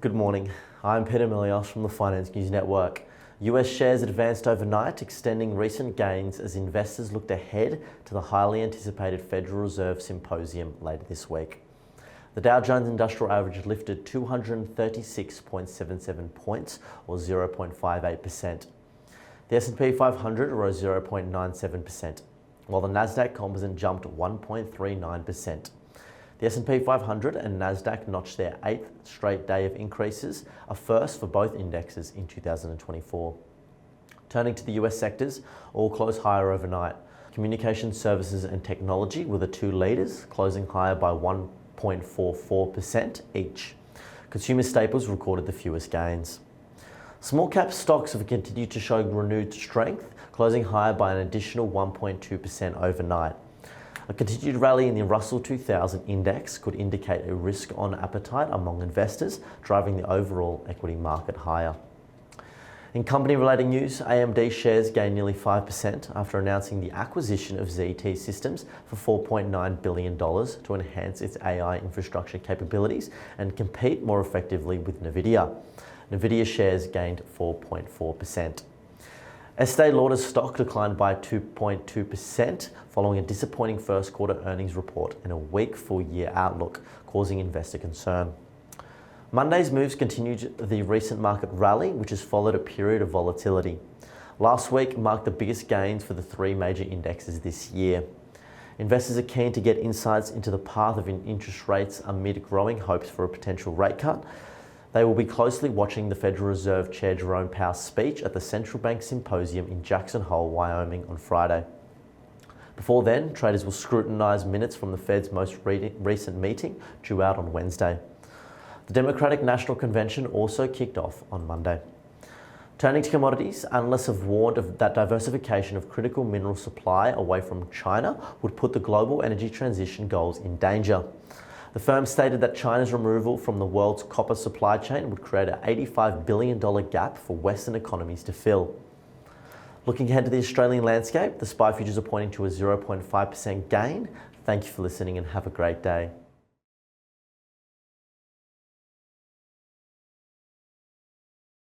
Good morning. I'm Peter Milios from the Finance News Network. US shares advanced overnight, extending recent gains as investors looked ahead to the highly anticipated Federal Reserve symposium later this week. The Dow Jones Industrial Average lifted 236.77 points, or 0.58%. The S&P 500 rose 0.97%, while the Nasdaq Composite jumped 1.39%. The S&P 500 and Nasdaq notched their 8th straight day of increases, a first for both indexes in 2024. Turning to the US sectors, all closed higher overnight. Communication services and technology were the two leaders, closing higher by 1.44% each. Consumer staples recorded the fewest gains. Small cap stocks have continued to show renewed strength, closing higher by an additional 1.2% overnight. A continued rally in the Russell 2000 index could indicate a risk-on appetite among investors, driving the overall equity market higher. In company-related news, AMD shares gained nearly 5% after announcing the acquisition of ZT Systems for $4.9 billion to enhance its AI infrastructure capabilities and compete more effectively with NVIDIA. NVIDIA shares gained 4.4%. Estée Lauder's stock declined by 2.2% following a disappointing first quarter earnings report and a weak full-year outlook, causing investor concern. Monday's moves continued the recent market rally, which has followed a period of volatility. Last week marked the biggest gains for the three major indexes this year. Investors are keen to get insights into the path of interest rates amid growing hopes for a potential rate cut. They will be closely watching the Federal Reserve Chair Jerome Powell's speech at the Central Bank Symposium in Jackson Hole, Wyoming on Friday. Before then, traders will scrutinize minutes from the Fed's most recent meeting, due out on Wednesday. The Democratic National Convention also kicked off on Monday. Turning to commodities, analysts have warned that diversification of critical mineral supply away from China would put the global energy transition goals in danger. The firm stated that China's removal from the world's copper supply chain would create an $85 billion gap for Western economies to fill. Looking ahead to the Australian landscape, the SPI futures are pointing to a 0.5% gain. Thank you for listening and have a great day.